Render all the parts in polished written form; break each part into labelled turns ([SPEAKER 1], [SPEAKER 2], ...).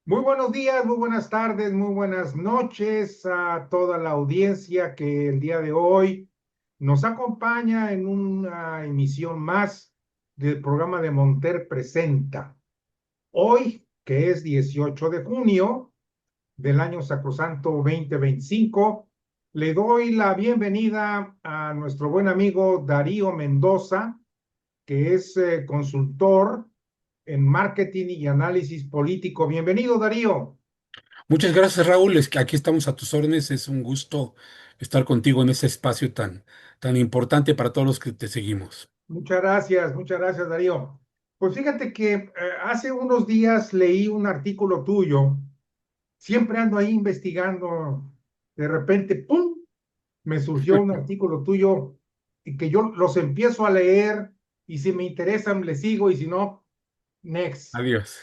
[SPEAKER 1] Muy buenos días, muy buenas tardes, muy buenas noches a toda la audiencia que el día de hoy nos acompaña en una emisión más del programa de Monter Presenta. Hoy, que es 18 de junio del año Sacrosanto 2025, le doy la bienvenida a nuestro buen amigo Darío Mendoza, que es consultor en marketing y análisis político. Bienvenido, Darío.
[SPEAKER 2] Muchas gracias, Raúl. Es que aquí estamos a tus órdenes. Es un gusto estar contigo en este espacio tan importante para todos los que te seguimos.
[SPEAKER 1] Muchas gracias, Darío. Pues fíjate que hace unos días leí un artículo tuyo, siempre ando ahí investigando, de repente, ¡pum!, me surgió un artículo tuyo y que yo los empiezo a leer y si me interesan le sigo y si no, next.
[SPEAKER 2] Adiós.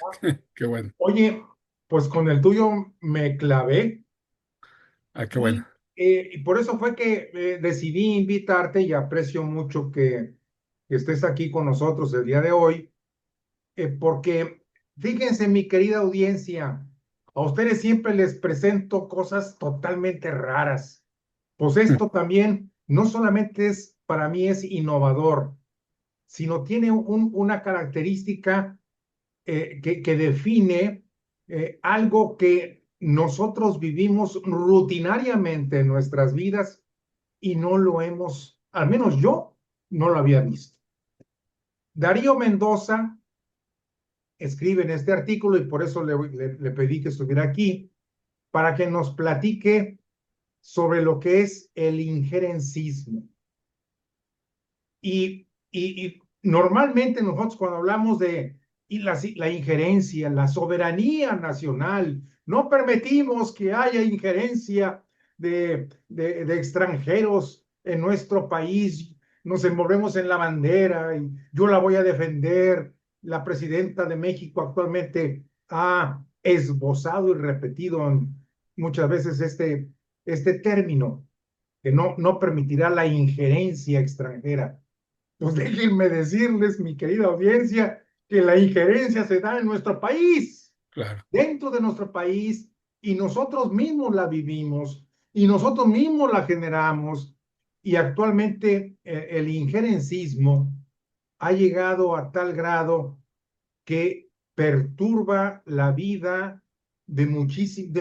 [SPEAKER 2] Qué bueno.
[SPEAKER 1] Oye, pues con el tuyo me clavé
[SPEAKER 2] Ah, qué bueno.
[SPEAKER 1] y por eso fue que decidí invitarte y aprecio mucho que estés aquí con nosotros el día de hoy porque fíjense, mi querida audiencia, a ustedes siempre les presento cosas totalmente raras. Pues esto también no solamente es, para mí es innovador, sino tiene una característica que define algo que nosotros vivimos rutinariamente en nuestras vidas y no lo hemos, al menos yo, no lo había visto. Darío Mendoza escribe en este artículo y por eso le pedí que estuviera aquí, para que nos platique sobre lo que es el injerencismo. Y normalmente nosotros cuando hablamos de la injerencia, la soberanía nacional, no permitimos que haya injerencia de extranjeros en nuestro país, nos envolvemos en la bandera y yo la voy a defender. La presidenta de México actualmente ha esbozado y repetido muchas veces este término, que no permitirá la injerencia extranjera. Pues déjenme decirles, mi querida audiencia, que la injerencia se da en nuestro país,
[SPEAKER 2] Claro.
[SPEAKER 1] dentro de nuestro país, y nosotros mismos la vivimos, y nosotros mismos la generamos, y actualmente el injerencismo ha llegado a tal grado que perturba la vida de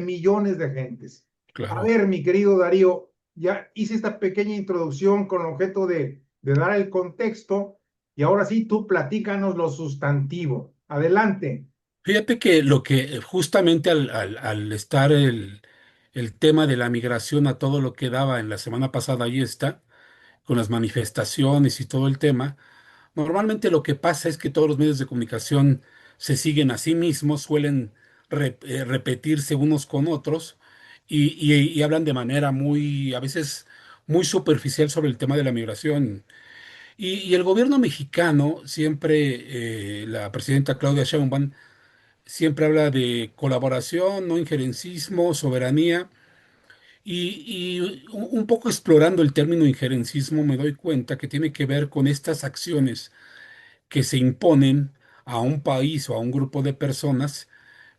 [SPEAKER 1] millones de gentes. A
[SPEAKER 2] Claro.
[SPEAKER 1] ver, mi querido Darío, ya hice esta pequeña introducción con el objeto de dar el contexto y ahora sí, tú platícanos lo sustantivo. Adelante.
[SPEAKER 2] Fíjate que lo que justamente al estar el tema de la migración a todo lo que daba en la semana pasada, ahí está, con las manifestaciones y todo el tema. Normalmente lo que pasa es que todos los medios de comunicación se siguen a sí mismos, suelen repetirse unos con otros y hablan de manera a veces muy superficial sobre el tema de la migración. Y el gobierno mexicano, siempre, la presidenta Claudia Sheinbaum, siempre habla de colaboración, no injerencismo, soberanía. Y un poco explorando el término injerencismo, me doy cuenta que tiene que ver con estas acciones que se imponen a un país o a un grupo de personas,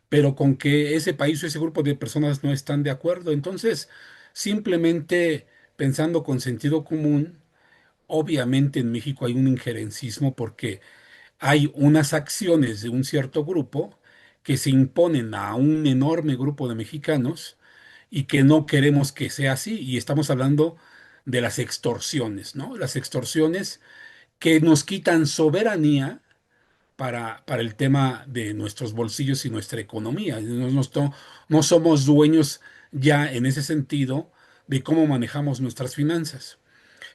[SPEAKER 2] pero con que ese país o ese grupo de personas no están de acuerdo. Entonces, simplemente pensando con sentido común, obviamente en México hay un injerencismo porque hay unas acciones de un cierto grupo que se imponen a un enorme grupo de mexicanos y que no queremos que sea así. Y estamos hablando de las extorsiones, ¿no? Las extorsiones que nos quitan soberanía para el tema de nuestros bolsillos y nuestra economía. No somos dueños ya en ese sentido de cómo manejamos nuestras finanzas.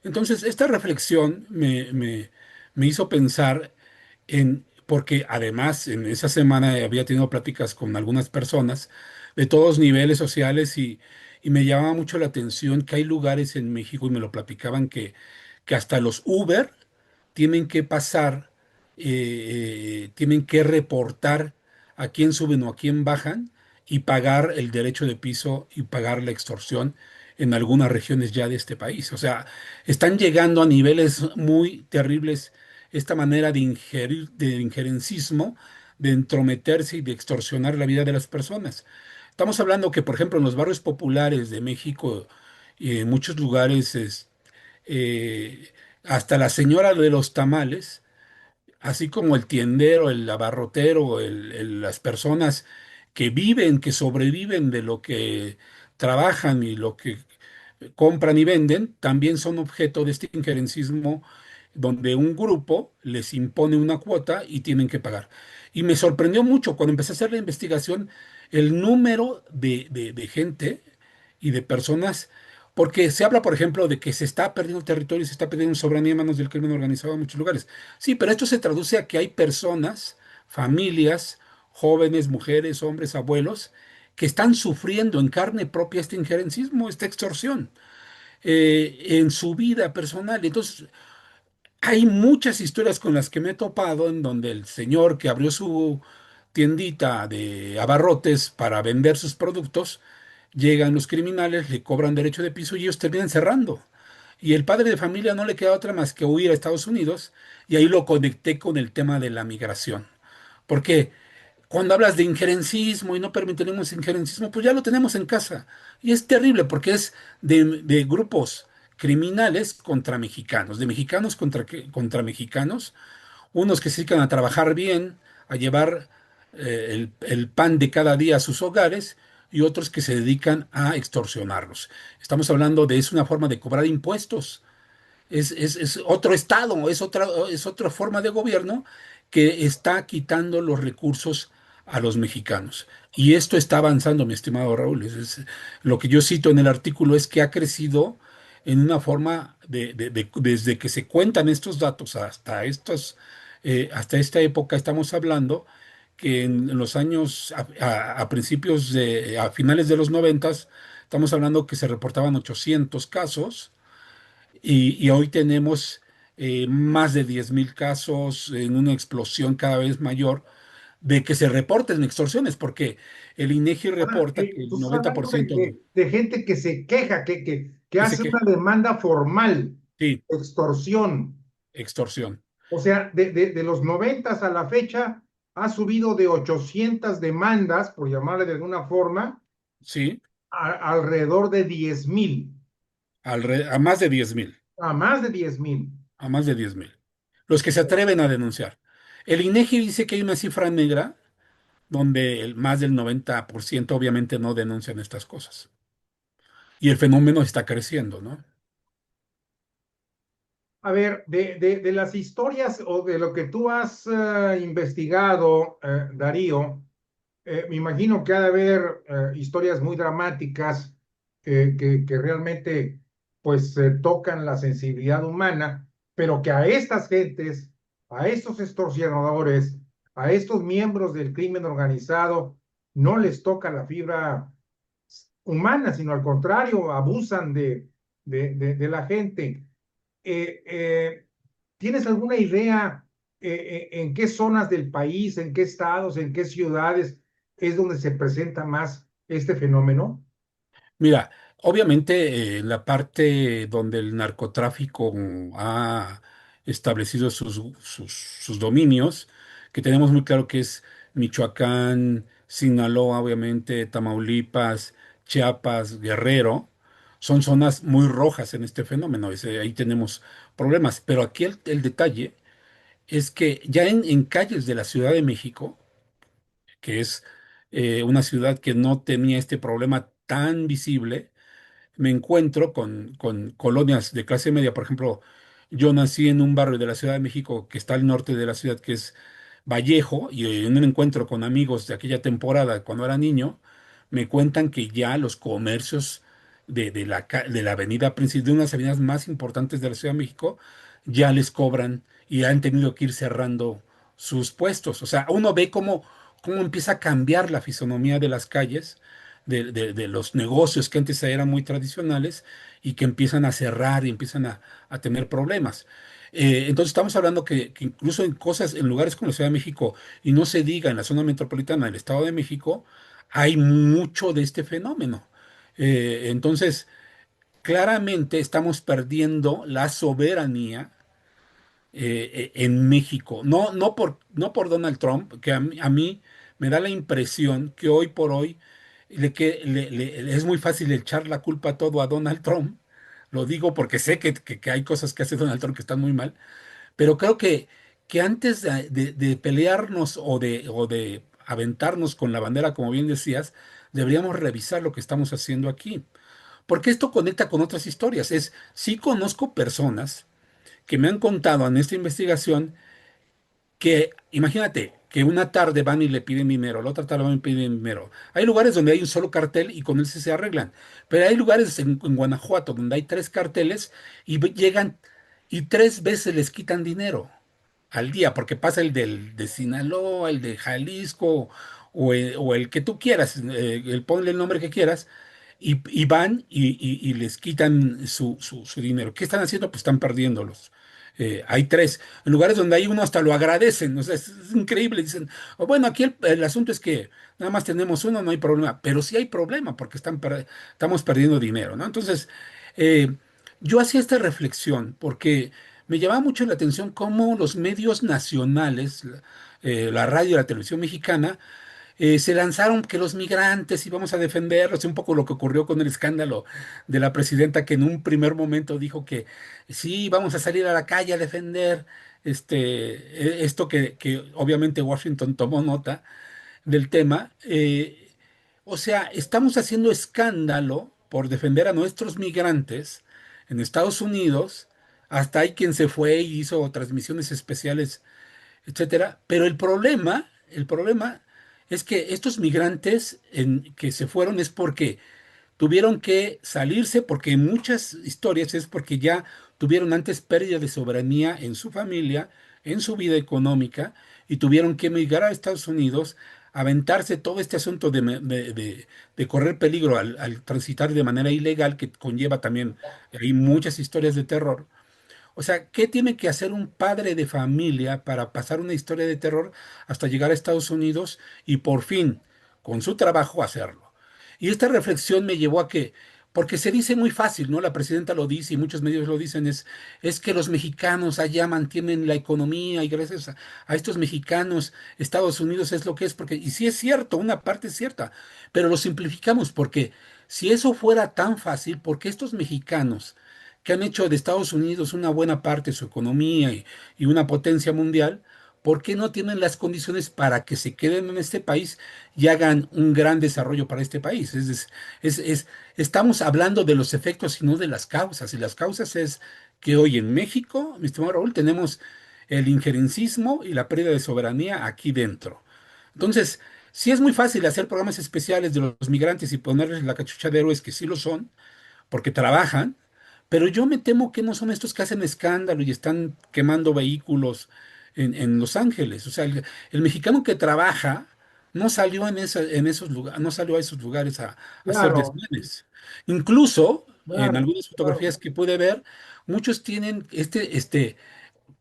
[SPEAKER 2] Entonces, esta reflexión me hizo pensar porque además en esa semana había tenido pláticas con algunas personas de todos niveles sociales y me llamaba mucho la atención que hay lugares en México y me lo platicaban que hasta los Uber tienen que pasar, tienen que reportar a quién suben o a quién bajan y pagar el derecho de piso y pagar la extorsión en algunas regiones ya de este país. O sea, están llegando a niveles muy terribles esta manera de injerencismo de entrometerse y de extorsionar la vida de las personas. Estamos hablando que, por ejemplo, en los barrios populares de México y en muchos lugares, eh, hasta la señora de los tamales, así como el tiendero, el abarrotero, las personas que viven, que sobreviven de lo que trabajan y lo que compran y venden, también son objeto de este injerencismo donde un grupo les impone una cuota y tienen que pagar. Y me sorprendió mucho cuando empecé a hacer la investigación el número de gente y de personas, porque se habla, por ejemplo, de que se está perdiendo territorio y se está perdiendo soberanía en manos del crimen organizado en muchos lugares. Sí, pero esto se traduce a que hay personas, familias, jóvenes, mujeres, hombres, abuelos, que están sufriendo en carne propia este injerencismo, esta extorsión, en su vida personal. Entonces, hay muchas historias con las que me he topado en donde el señor que abrió su tiendita de abarrotes para vender sus productos, llegan los criminales, le cobran derecho de piso y ellos terminan cerrando. Y el padre de familia no le queda otra más que huir a Estados Unidos y ahí lo conecté con el tema de la migración. Porque cuando hablas de injerencismo y no permitiremos injerencismo, pues ya lo tenemos en casa. Y es terrible porque es de grupos criminales contra mexicanos, de mexicanos contra mexicanos, unos que se dedican a trabajar bien, a llevar el pan de cada día a sus hogares y otros que se dedican a extorsionarlos. Estamos hablando de es una forma de cobrar impuestos, es otro estado, es otra forma de gobierno que está quitando los recursos a los mexicanos. Y esto está avanzando, mi estimado Raúl. Lo que yo cito en el artículo es que ha crecido en una forma desde que se cuentan estos datos hasta esta época, estamos hablando que en los años, a principios a finales de los noventas, estamos hablando que se reportaban 800 casos y hoy tenemos más de 10.000 casos en una explosión cada vez mayor de que se reporten extorsiones, porque el INEGI reporta que
[SPEAKER 1] Tú
[SPEAKER 2] el
[SPEAKER 1] estás
[SPEAKER 2] noventa
[SPEAKER 1] hablando
[SPEAKER 2] por ciento
[SPEAKER 1] de gente que se queja, que
[SPEAKER 2] que se
[SPEAKER 1] hace
[SPEAKER 2] queja,
[SPEAKER 1] una demanda formal,
[SPEAKER 2] sí,
[SPEAKER 1] extorsión.
[SPEAKER 2] extorsión,
[SPEAKER 1] O sea, de los noventas a la fecha, ha subido de 800 demandas, por llamarle de alguna forma,
[SPEAKER 2] sí,
[SPEAKER 1] alrededor de 10,000,
[SPEAKER 2] a más de 10.000,
[SPEAKER 1] a más de 10,000.
[SPEAKER 2] a más de 10.000, los que se atreven a denunciar. El INEGI dice que hay una cifra negra donde más del 90% obviamente no denuncian estas cosas. Y el fenómeno está creciendo, ¿no?
[SPEAKER 1] A ver, de las historias o de lo que tú has investigado, Darío, me imagino que ha de haber historias muy dramáticas que realmente pues tocan la sensibilidad humana, pero que a estas gentes, a estos extorsionadores, a estos miembros del crimen organizado, no les toca la fibra humana, sino al contrario, abusan de la gente. Eh, eh, ¿Tienes alguna idea en qué zonas del país, en qué estados, en qué ciudades es donde se presenta más este fenómeno?
[SPEAKER 2] Mira, obviamente la parte donde el narcotráfico ha establecido sus dominios, que tenemos muy claro que es Michoacán, Sinaloa, obviamente, Tamaulipas, Chiapas, Guerrero, son zonas muy rojas en este fenómeno. Ahí tenemos problemas. Pero aquí el detalle es que ya en calles de la Ciudad de México, que es una ciudad que no tenía este problema tan visible, me encuentro con colonias de clase media. Por ejemplo, yo nací en un barrio de la Ciudad de México que está al norte de la ciudad, que es Vallejo, y en un encuentro con amigos de aquella temporada, cuando era niño, me cuentan que ya los comercios de la avenida principal, de unas avenidas más importantes de la Ciudad de México, ya les cobran y han tenido que ir cerrando sus puestos. O sea, uno ve cómo empieza a cambiar la fisonomía de las calles de los negocios que antes eran muy tradicionales y que empiezan a cerrar y empiezan a tener problemas. Entonces estamos hablando que incluso en cosas, en lugares como la Ciudad de México, y no se diga en la zona metropolitana del Estado de México, hay mucho de este fenómeno. Entonces, claramente estamos perdiendo la soberanía en México. No por Donald Trump, que a mí me da la impresión que hoy por hoy es muy fácil echar la culpa todo a Donald Trump. Lo digo porque sé que hay cosas que hace Donald Trump que están muy mal, pero creo que antes de pelearnos o de aventarnos con la bandera, como bien decías, deberíamos revisar lo que estamos haciendo aquí. Porque esto conecta con otras historias. Sí conozco personas que me han contado en esta investigación que, imagínate, que una tarde van y le piden dinero, la otra tarde van y piden dinero. Hay lugares donde hay un solo cartel y con él se arreglan, pero hay lugares en Guanajuato donde hay tres carteles y llegan y tres veces les quitan dinero al día, porque pasa el de Sinaloa, el de Jalisco o el que tú quieras, ponle el nombre que quieras, y van y les quitan su dinero. ¿Qué están haciendo? Pues están perdiéndolos. Hay tres. En lugares donde hay uno hasta lo agradecen. O sea, es increíble. Dicen, "Oh, bueno, aquí el asunto es que nada más tenemos uno, no hay problema. Pero sí hay problema porque estamos perdiendo dinero, ¿no? Entonces, eh, yo hacía esta reflexión porque me llamaba mucho la atención cómo los medios nacionales, la radio y la televisión mexicana, se lanzaron que los migrantes íbamos a defenderlos, un poco lo que ocurrió con el escándalo de la presidenta que en un primer momento dijo que sí, vamos a salir a la calle a defender esto que obviamente Washington tomó nota del tema. O sea, estamos haciendo escándalo por defender a nuestros migrantes en Estados Unidos. Hasta hay quien se fue y hizo transmisiones especiales, etcétera. Pero el problema es que estos migrantes que se fueron es porque tuvieron que salirse, porque en muchas historias es porque ya tuvieron antes pérdida de soberanía en su familia, en su vida económica, y tuvieron que emigrar a Estados Unidos, aventarse todo este asunto de correr peligro al transitar de manera ilegal, que conlleva también, hay muchas historias de terror. O sea, ¿qué tiene que hacer un padre de familia para pasar una historia de terror hasta llegar a Estados Unidos y por fin, con su trabajo, hacerlo? Y esta reflexión me llevó a que, porque se dice muy fácil, ¿no? La presidenta lo dice y muchos medios lo dicen, es que los mexicanos allá mantienen la economía y gracias a estos mexicanos Estados Unidos es lo que es, porque, y sí es cierto, una parte es cierta, pero lo simplificamos porque si eso fuera tan fácil, ¿por qué estos mexicanos que han hecho de Estados Unidos una buena parte de su economía y una potencia mundial, ¿por qué no tienen las condiciones para que se queden en este país y hagan un gran desarrollo para este país? Estamos hablando de los efectos y no de las causas. Y las causas es que hoy en México, mi estimado Raúl, tenemos el injerencismo y la pérdida de soberanía aquí dentro. Entonces, sí es muy fácil hacer programas especiales de los migrantes y ponerles la cachucha de héroes, que sí lo son, porque trabajan, pero yo me temo que no son estos que hacen escándalo y están quemando vehículos en Los Ángeles. O sea, el mexicano que trabaja no salió en esos lugares, no salió a esos lugares a hacer
[SPEAKER 1] Claro,
[SPEAKER 2] desmanes. Incluso en
[SPEAKER 1] claro,
[SPEAKER 2] algunas
[SPEAKER 1] claro.
[SPEAKER 2] fotografías que pude ver, muchos tienen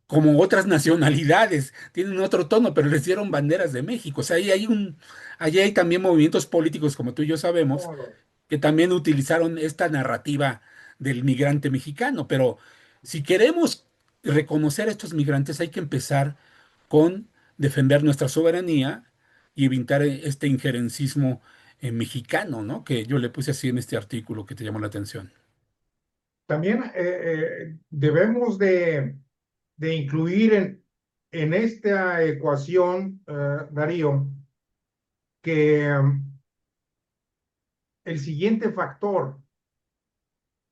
[SPEAKER 2] como otras nacionalidades, tienen otro tono, pero les dieron banderas de México. O sea, ahí hay también movimientos políticos, como tú y yo sabemos,
[SPEAKER 1] Claro.
[SPEAKER 2] que también utilizaron esta narrativa del migrante mexicano. Pero si queremos reconocer a estos migrantes, hay que empezar con defender nuestra soberanía y evitar este injerencismo mexicano, ¿no? Que yo le puse así en este artículo que te llamó la atención.
[SPEAKER 1] También debemos de incluir en esta ecuación, Darío, que el siguiente factor,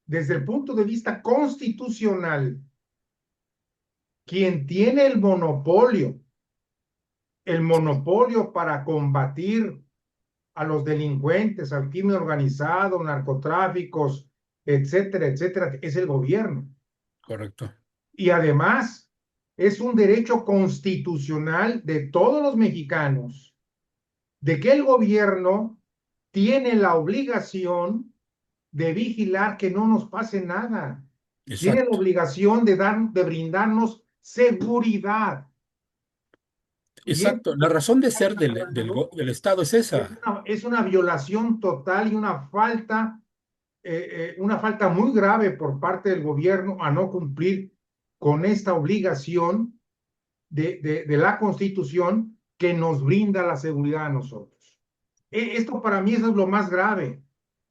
[SPEAKER 1] desde el punto de vista constitucional, quien tiene el monopolio para combatir a los delincuentes, al crimen organizado, narcotráficos, etcétera, etcétera, es el gobierno.
[SPEAKER 2] Correcto.
[SPEAKER 1] Y además es un derecho constitucional de todos los mexicanos de que el gobierno tiene la obligación de vigilar que no nos pase nada. Tiene la
[SPEAKER 2] Exacto.
[SPEAKER 1] obligación de brindarnos seguridad. Y
[SPEAKER 2] Exacto. La razón de ser del Estado es esa.
[SPEAKER 1] es una violación total y una falta muy grave por parte del gobierno a no cumplir con esta obligación de la Constitución que nos brinda la seguridad a nosotros. Esto para mí eso es lo más grave.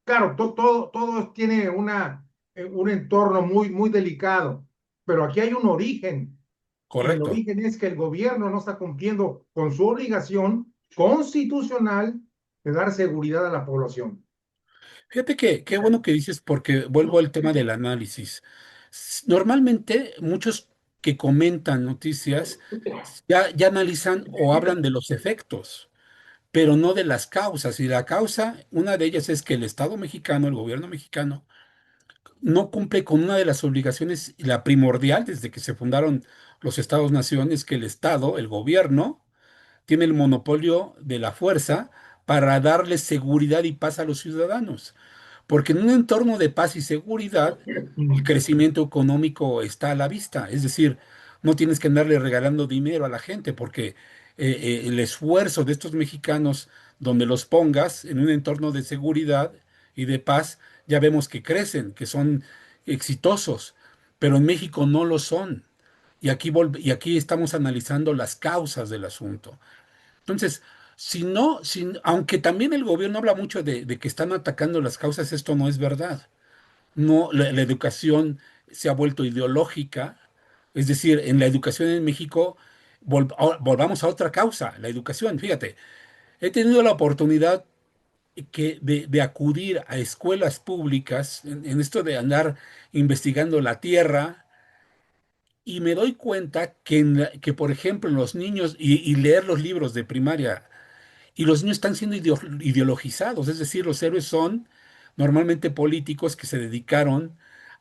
[SPEAKER 1] Claro, todo tiene un entorno muy delicado, pero aquí hay un origen, y el
[SPEAKER 2] Correcto.
[SPEAKER 1] origen es que el gobierno no está cumpliendo con su obligación constitucional de dar seguridad a la población.
[SPEAKER 2] Fíjate que qué bueno que dices porque vuelvo al tema del análisis. Normalmente muchos que comentan noticias ya analizan o hablan de los efectos, pero no de las causas. Y la causa, una de ellas es que el Estado mexicano, el gobierno mexicano, no cumple con una de las obligaciones, la primordial desde que se fundaron los Estados-naciones, que el Estado, el gobierno, tiene el monopolio de la fuerza para darle seguridad y paz a los ciudadanos. Porque en un entorno de paz y seguridad, el crecimiento económico está a la vista. Es decir, no tienes que andarle regalando dinero a la gente, porque el esfuerzo de estos mexicanos, donde los pongas en un entorno de seguridad y de paz, ya vemos que crecen, que son exitosos, pero en México no lo son. Y aquí estamos analizando las causas del asunto. Entonces, si no, aunque también el gobierno habla mucho de que están atacando las causas, esto no es verdad. No, la educación se ha vuelto ideológica. Es decir, en la educación en México, volvamos a otra causa, la educación. Fíjate, he tenido la oportunidad de acudir a escuelas públicas en esto de andar investigando la tierra. Y me doy cuenta que, por ejemplo, los niños y leer los libros de primaria. Y los niños están siendo ideologizados, es decir, los héroes son normalmente políticos que se dedicaron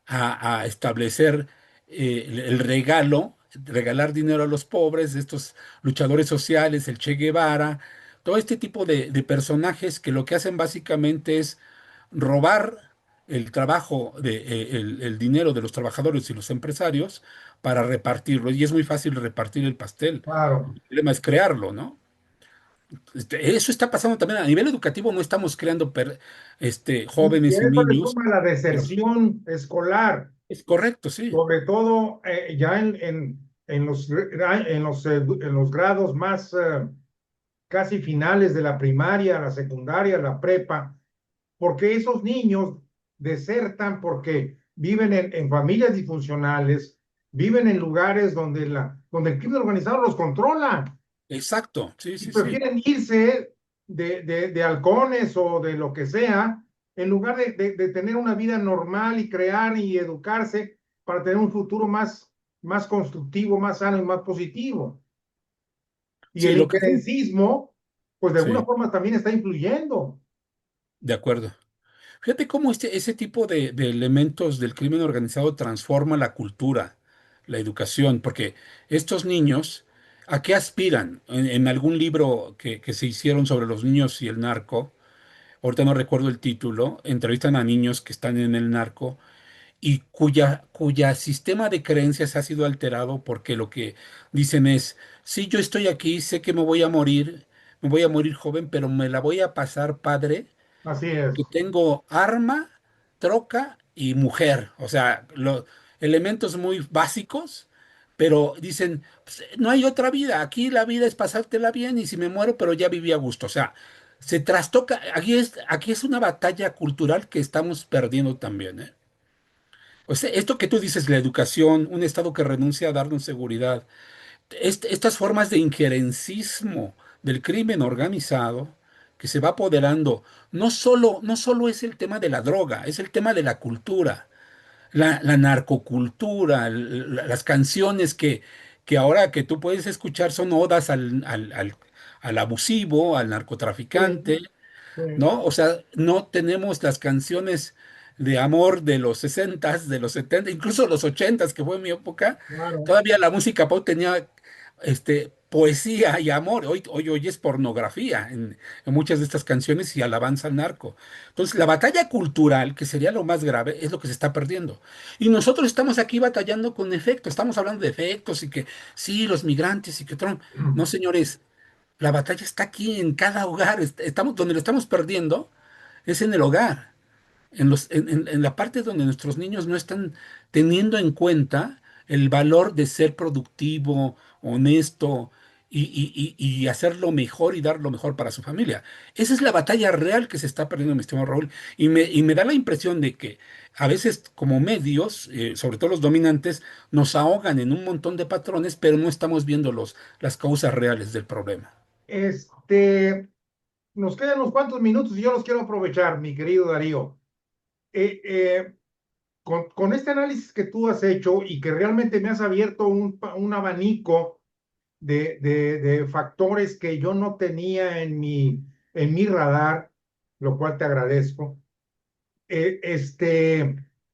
[SPEAKER 2] a establecer el regalo, regalar dinero a los pobres, estos luchadores sociales, el Che Guevara, todo este tipo de personajes que lo que hacen básicamente es robar el trabajo, el dinero de los trabajadores y los empresarios para repartirlo. Y es muy fácil repartir el pastel.
[SPEAKER 1] Claro.
[SPEAKER 2] El problema es crearlo, ¿no? Eso está pasando también a nivel educativo, no estamos creando
[SPEAKER 1] Y a
[SPEAKER 2] jóvenes y
[SPEAKER 1] eso le
[SPEAKER 2] niños,
[SPEAKER 1] suma la
[SPEAKER 2] pero
[SPEAKER 1] deserción escolar,
[SPEAKER 2] es correcto, sí,
[SPEAKER 1] sobre todo ya en los grados más casi finales de la primaria, la secundaria, la prepa, porque esos niños desertan porque viven en familias disfuncionales, viven en lugares donde el crimen organizado los controla
[SPEAKER 2] exacto, sí,
[SPEAKER 1] y
[SPEAKER 2] sí, sí,
[SPEAKER 1] prefieren irse de halcones o de lo que sea, en lugar de tener una vida normal y crear y educarse para tener un futuro más constructivo, más sano y más positivo. Y
[SPEAKER 2] sí,
[SPEAKER 1] el
[SPEAKER 2] lo que fue,
[SPEAKER 1] injerencismo, pues de alguna
[SPEAKER 2] sí,
[SPEAKER 1] forma también está influyendo.
[SPEAKER 2] de acuerdo. Fíjate cómo ese tipo de elementos del crimen organizado transforma la cultura, la educación, porque estos niños, ¿a qué aspiran? En algún libro que se hicieron sobre los niños y el narco, ahorita no recuerdo el título, entrevistan a niños que están en el narco y cuya sistema de creencias ha sido alterado porque lo que dicen es, sí, yo estoy aquí, sé que me voy a morir joven, pero me la voy a pasar padre,
[SPEAKER 1] Así
[SPEAKER 2] que
[SPEAKER 1] es.
[SPEAKER 2] tengo arma, troca y mujer, o sea, los elementos muy básicos, pero dicen, "Pues, no hay otra vida, aquí la vida es pasártela bien y si me muero, pero ya viví a gusto, o sea, se trastoca, aquí es una batalla cultural que estamos perdiendo también, ¿eh? O sea, esto que tú dices, la educación, un Estado que renuncia a darnos seguridad, estas formas de injerencismo del crimen organizado que se va apoderando, no solo es el tema de la droga, es el tema de la cultura, la narcocultura, las canciones que ahora que tú puedes escuchar son odas al abusivo, al narcotraficante,
[SPEAKER 1] Sí, sí,
[SPEAKER 2] ¿no? O sea, no tenemos las canciones de amor de los 60, de los 70, incluso los 80, que fue mi época,
[SPEAKER 1] claro.
[SPEAKER 2] todavía la música pop tenía poesía y amor. Hoy es pornografía en muchas de estas canciones y alabanza al narco. Entonces, la batalla cultural, que sería lo más grave, es lo que se está perdiendo. Y nosotros estamos aquí batallando con efectos, estamos hablando de efectos y que sí, los migrantes y que Trump. No, señores, la batalla está aquí en cada hogar. Estamos, donde lo estamos perdiendo es en el hogar, en la parte donde nuestros niños no están teniendo en cuenta el valor de ser productivo, honesto y hacerlo mejor y dar lo mejor para su familia. Esa es la batalla real que se está perdiendo, mi estimado Raúl. Y me da la impresión de que a veces como medios, sobre todo los dominantes, nos ahogan en un montón de patrones, pero no estamos viendo las causas reales del problema.
[SPEAKER 1] Este, nos quedan unos cuantos minutos y yo los quiero aprovechar, mi querido Darío. Eh, eh, con este análisis que tú has hecho y que realmente me has abierto un abanico de factores que yo no tenía en mi radar, lo cual te agradezco.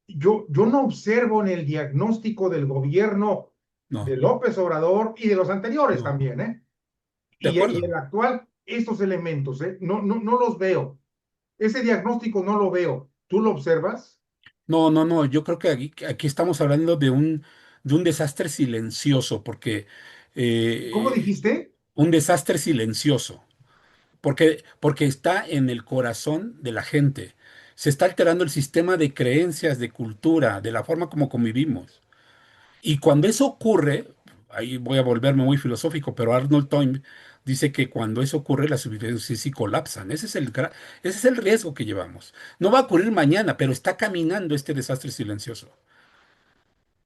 [SPEAKER 1] Yo no observo en el diagnóstico del gobierno de
[SPEAKER 2] No,
[SPEAKER 1] López Obrador y de los anteriores
[SPEAKER 2] no.
[SPEAKER 1] también, ¿eh?
[SPEAKER 2] De
[SPEAKER 1] Y el
[SPEAKER 2] acuerdo.
[SPEAKER 1] actual, estos elementos, ¿eh? No los veo. Ese diagnóstico no lo veo. ¿Tú lo observas?
[SPEAKER 2] No, no, no. Yo creo que aquí estamos hablando de un desastre silencioso, porque
[SPEAKER 1] ¿Cómo
[SPEAKER 2] eh,
[SPEAKER 1] dijiste?
[SPEAKER 2] un desastre silencioso, porque está en el corazón de la gente. Se está alterando el sistema de creencias, de cultura, de la forma como convivimos. Y cuando eso ocurre, ahí voy a volverme muy filosófico, pero Arnold Toynbee dice que cuando eso ocurre, las civilizaciones sí colapsan. Ese es el riesgo que llevamos. No va a ocurrir mañana, pero está caminando este desastre silencioso.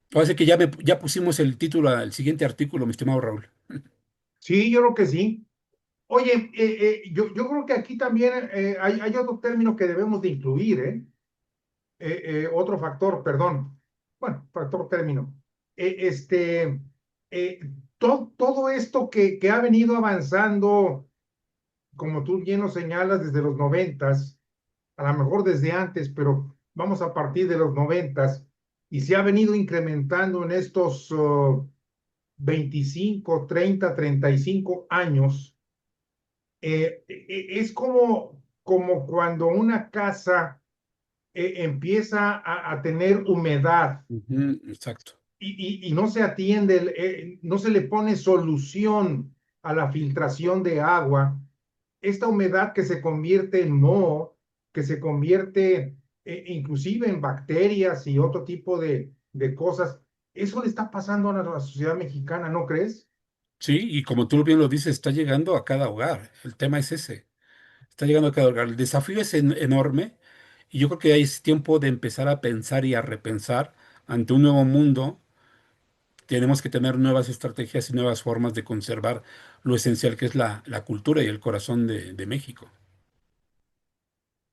[SPEAKER 2] Parece que ya pusimos el título al siguiente artículo, mi estimado Raúl.
[SPEAKER 1] Sí, yo creo que sí. Oye, yo creo que aquí también hay otro término que debemos de incluir, ¿eh? Otro factor, perdón. Bueno, factor término. Eh, este, eh, todo esto que ha venido avanzando, como tú bien lo señalas, desde los noventas, a lo mejor desde antes, pero vamos a partir de los noventas, y se ha venido incrementando en estos 25, 30, 35 años. Es como cuando una casa empieza a tener humedad
[SPEAKER 2] Ujú, exacto.
[SPEAKER 1] y no se atiende, no se le pone solución a la filtración de agua, esta humedad que se convierte en moho, que se convierte inclusive en bacterias y otro tipo de cosas, eso le está pasando a la sociedad mexicana, ¿no crees?
[SPEAKER 2] Sí, y como tú bien lo dices, está llegando a cada hogar. El tema es ese. Está llegando a cada hogar. El desafío es enorme y yo creo que es tiempo de empezar a pensar y a repensar ante un nuevo mundo. Tenemos que tener nuevas estrategias y nuevas formas de conservar lo esencial que es la cultura y el corazón de México.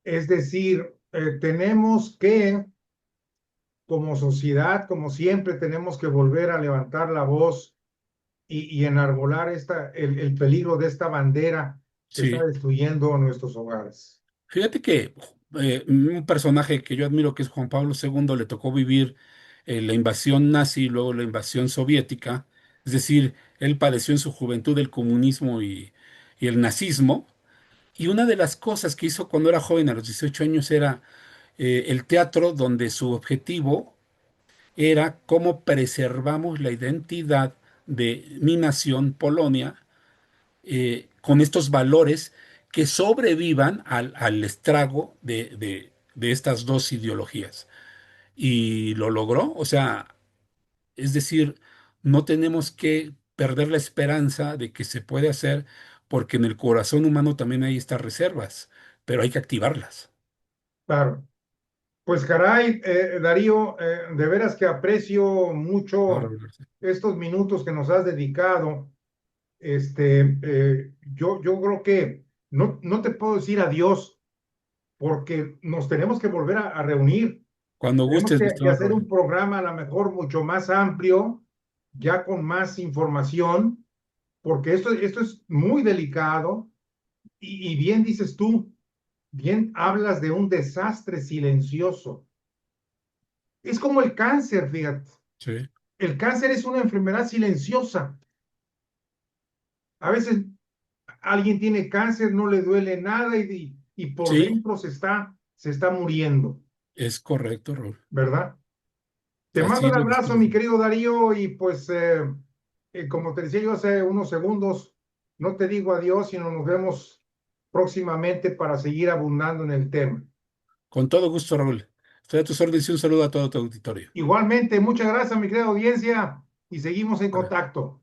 [SPEAKER 1] Es decir, tenemos que como sociedad, como siempre, tenemos que volver a levantar la voz y enarbolar el peligro de esta bandera que está
[SPEAKER 2] Sí.
[SPEAKER 1] destruyendo nuestros hogares.
[SPEAKER 2] Fíjate que un personaje que yo admiro, que es Juan Pablo II, le tocó vivir la invasión nazi y luego la invasión soviética. Es decir, él padeció en su juventud el comunismo y el nazismo. Y una de las cosas que hizo cuando era joven, a los 18 años, era el teatro, donde su objetivo era cómo preservamos la identidad de mi nación, Polonia, con estos valores que sobrevivan al estrago de estas dos ideologías. Y lo logró, o sea, es decir, no tenemos que perder la esperanza de que se puede hacer, porque en el corazón humano también hay estas reservas, pero hay que activarlas.
[SPEAKER 1] Claro. Pues caray, Darío, de veras que aprecio
[SPEAKER 2] Ahora,
[SPEAKER 1] mucho estos minutos que nos has dedicado. Yo creo que no te puedo decir adiós porque nos tenemos que volver a reunir.
[SPEAKER 2] cuando
[SPEAKER 1] Tenemos
[SPEAKER 2] gustes, mi
[SPEAKER 1] que
[SPEAKER 2] estimado
[SPEAKER 1] hacer un
[SPEAKER 2] Raúl.
[SPEAKER 1] programa a lo mejor mucho más amplio, ya con más información, porque esto es muy delicado y bien dices tú, bien hablas de un desastre silencioso. Es como el cáncer, fíjate.
[SPEAKER 2] Sí,
[SPEAKER 1] El cáncer es una enfermedad silenciosa. A veces alguien tiene cáncer, no le duele nada y por
[SPEAKER 2] sí,
[SPEAKER 1] dentro se está muriendo,
[SPEAKER 2] es correcto, Raúl.
[SPEAKER 1] ¿verdad? Te mando
[SPEAKER 2] Así
[SPEAKER 1] un
[SPEAKER 2] lo
[SPEAKER 1] abrazo, mi
[SPEAKER 2] describe.
[SPEAKER 1] querido Darío, y pues como te decía yo hace unos segundos, no te digo adiós, sino nos vemos próximamente para seguir abundando en el tema.
[SPEAKER 2] Con todo gusto, Raúl. Estoy a tus órdenes y un saludo a todo tu auditorio.
[SPEAKER 1] Igualmente, muchas gracias, mi querida audiencia, y seguimos en
[SPEAKER 2] Vale.
[SPEAKER 1] contacto.